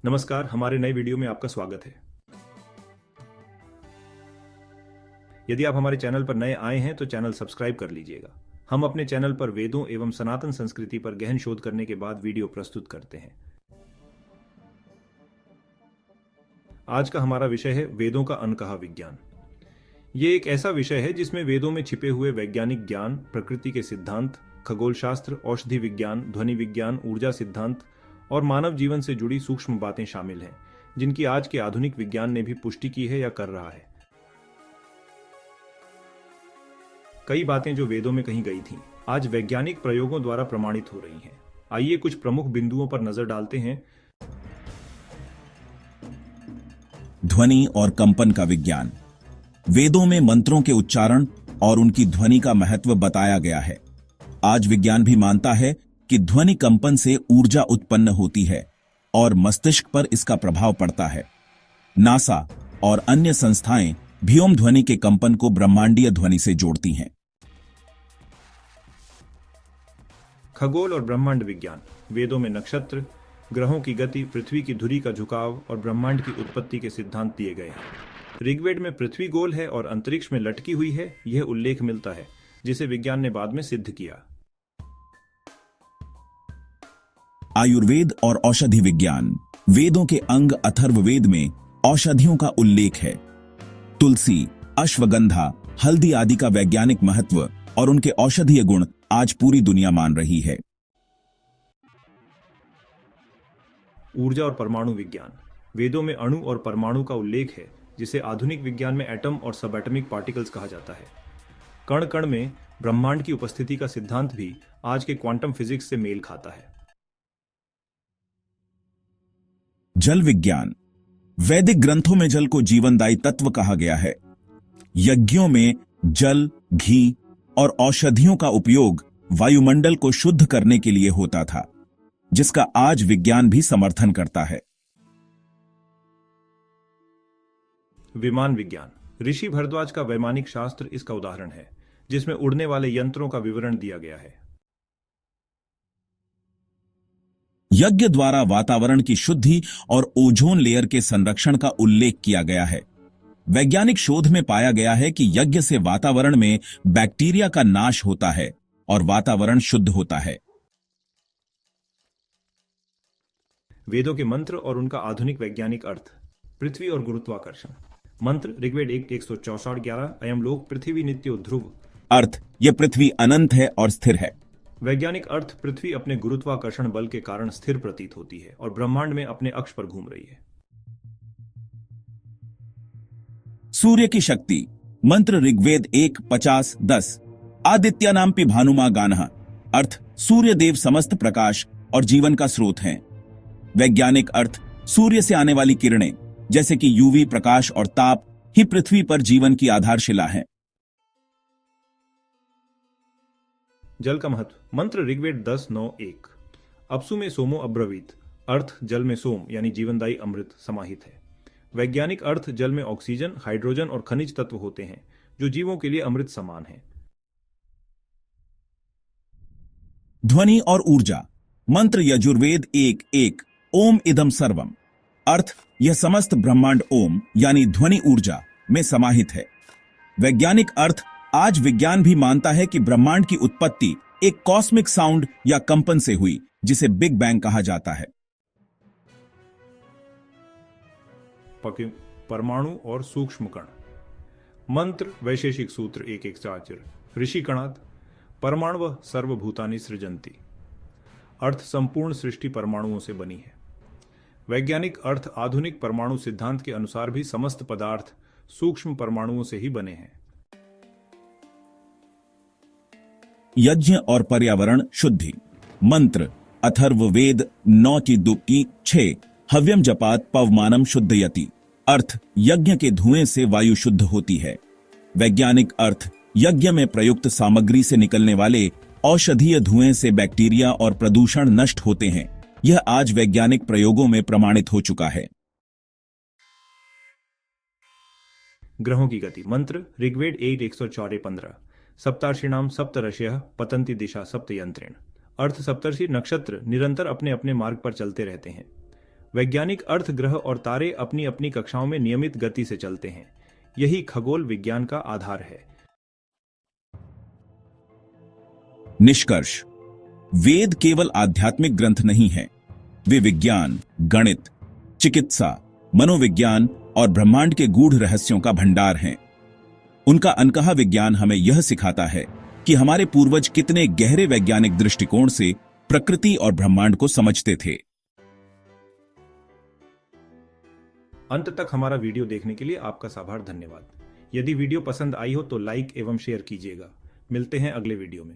नमस्कार, हमारे नए वीडियो में आपका स्वागत है। यदि आप हमारे चैनल पर नए आए हैं तो चैनल सब्सक्राइब कर लीजिएगा। हम अपने चैनल पर वेदों एवं सनातन संस्कृति पर गहन शोध करने के बाद वीडियो प्रस्तुत करते हैं। आज का हमारा विषय है वेदों का अनकहा विज्ञान। ये एक ऐसा विषय है जिसमें वेदों में छिपे हुए वैज्ञानिक ज्ञान, प्रकृति के सिद्धांत, खगोल शास्त्र, औषधि विज्ञान, ध्वनि विज्ञान, ऊर्जा सिद्धांत और मानव जीवन से जुड़ी सूक्ष्म बातें शामिल हैं, जिनकी आज के आधुनिक विज्ञान ने भी पुष्टि की है या कर रहा है। कई बातें जो वेदों में कही गई थीं, आज वैज्ञानिक प्रयोगों द्वारा प्रमाणित हो रही हैं। आइए कुछ प्रमुख बिंदुओं पर नजर डालते हैं। ध्वनि और कंपन का विज्ञान। वेदों में मंत्रों के उच्चारण और उनकी ध्वनि का महत्व बताया गया है। आज विज्ञान भी मानता है कि ध्वनि कंपन से ऊर्जा उत्पन्न होती है और मस्तिष्क पर इसका प्रभाव पड़ता है। नासा और अन्य संस्थाएं व्योम ध्वनि के कंपन को ब्रह्मांडीय ध्वनि से जोड़ती हैं। खगोल और ब्रह्मांड विज्ञान। वेदों में नक्षत्र, ग्रहों की गति, पृथ्वी की धुरी का झुकाव और ब्रह्मांड की उत्पत्ति के सिद्धांत दिए गए हैं। ऋग्वेद में पृथ्वी गोल है और अंतरिक्ष में लटकी हुई है, यह उल्लेख मिलता है, जिसे विज्ञान ने बाद में सिद्ध किया। आयुर्वेद और औषधि विज्ञान। वेदों के अंग अथर्ववेद में औषधियों का उल्लेख है। तुलसी, अश्वगंधा, हल्दी आदि का वैज्ञानिक महत्व और उनके औषधीय गुण आज पूरी दुनिया मान रही है। ऊर्जा और परमाणु विज्ञान। वेदों में अणु और परमाणु का उल्लेख है, जिसे आधुनिक विज्ञान में एटम और सबएटॉमिक पार्टिकल्स कहा जाता है। कण कण में ब्रह्मांड की उपस्थिति का सिद्धांत भी आज के क्वांटम फिजिक्स से मेल खाता है। जल विज्ञान। वैदिक ग्रंथों में जल को जीवनदायी तत्व कहा गया है। यज्ञों में जल, घी और औषधियों का उपयोग वायुमंडल को शुद्ध करने के लिए होता था, जिसका आज विज्ञान भी समर्थन करता है। विमान विज्ञान। ऋषि भरद्वाज का वैमानिक शास्त्र इसका उदाहरण है, जिसमें उड़ने वाले यंत्रों का विवरण दिया गया है। यज्ञ द्वारा वातावरण की शुद्धि और ओजोन लेयर के संरक्षण का उल्लेख किया गया है। वैज्ञानिक शोध में पाया गया है कि यज्ञ से वातावरण में बैक्टीरिया का नाश होता है और वातावरण शुद्ध होता है। वेदों के मंत्र और उनका आधुनिक वैज्ञानिक अर्थ। पृथ्वी और गुरुत्वाकर्षण। मंत्र ऋग्वेद 164:11 अयम लोक पृथ्वी नित्यो ध्रुव। अर्थ, यह पृथ्वी अनंत है और स्थिर है। वैज्ञानिक अर्थ, पृथ्वी अपने गुरुत्वाकर्षण बल के कारण स्थिर प्रतीत होती है और ब्रह्मांड में अपने अक्ष पर घूम रही है। सूर्य की शक्ति। मंत्र ऋग्वेद 1:50-10 आदित्यानाम्पि भानुमा गानः। अर्थ, सूर्य देव समस्त प्रकाश और जीवन का स्रोत हैं। वैज्ञानिक अर्थ, सूर्य से आने वाली किरणें जैसे कि यूवी प्रकाश और ताप ही पृथ्वी पर जीवन की आधारशिला है। जल का महत्व। मंत्र ऋग्वेद 10:9-1 अपसु में सोमो अब्रवीत। अर्थ, जल में सोम यानी जीवनदायी अमृत समाहित है। वैज्ञानिक अर्थ, जल में ऑक्सीजन, हाइड्रोजन और खनिज तत्व होते हैं, जो जीवों के लिए अमृत समान है। ध्वनि और ऊर्जा। मंत्र यजुर्वेद 1:1 ओम इदम सर्वम। अर्थ, यह समस्त ब्रह्मांड ओम यानी ध्वनि ऊर्जा में समाहित है। वैज्ञानिक अर्थ, आज विज्ञान भी मानता है कि ब्रह्मांड की उत्पत्ति एक कॉस्मिक साउंड या कंपन से हुई, जिसे बिग बैंग कहा जाता है। परमाणु और सूक्ष्म कण। मंत्र वैशेषिक सूत्र 1:1 ऋषि कणात् परमाणु सर्वभूतानि सृजन्ति। अर्थ, संपूर्ण सृष्टि परमाणुओं से बनी है। वैज्ञानिक अर्थ, आधुनिक परमाणु सिद्धांत के अनुसार भी समस्त पदार्थ सूक्ष्म परमाणुओं से ही बने हैं। यज्ञ और पर्यावरण शुद्धि। मंत्र अथर्ववेद 9:2-6 हव्यम जपात पवमानम शुद्धयति। अर्थ, यज्ञ के धुएं से वायु शुद्ध होती है। वैज्ञानिक अर्थ, यज्ञ में प्रयुक्त सामग्री से निकलने वाले औषधीय धुएं से बैक्टीरिया और प्रदूषण नष्ट होते हैं। यह आज वैज्ञानिक प्रयोगों में प्रमाणित हो चुका है। ग्रहों की गति। मंत्र ऋग्वेद 1:104-15 सप्तार्षिणाम सप्तर्षयः पतन्ति दिशा सप्तयंत्रेण। अर्थ, सप्तर्षि नक्षत्र निरंतर अपने अपने मार्ग पर चलते रहते हैं। वैज्ञानिक अर्थ, ग्रह और तारे अपनी अपनी कक्षाओं में नियमित गति से चलते हैं। यही खगोल विज्ञान का आधार है। निष्कर्ष: वेद केवल आध्यात्मिक ग्रंथ नहीं है, वे विज्ञान, गणित, चिकित्सा, मनोविज्ञान और ब्रह्मांड के गूढ़ रहस्यों का भंडार हैं। उनका अनकहा विज्ञान हमें यह सिखाता है कि हमारे पूर्वज कितने गहरे वैज्ञानिक दृष्टिकोण से प्रकृति और ब्रह्मांड को समझते थे। अंत तक हमारा वीडियो देखने के लिए आपका आभार, धन्यवाद। यदि वीडियो पसंद आई हो तो लाइक एवं शेयर कीजिएगा। मिलते हैं अगले वीडियो में।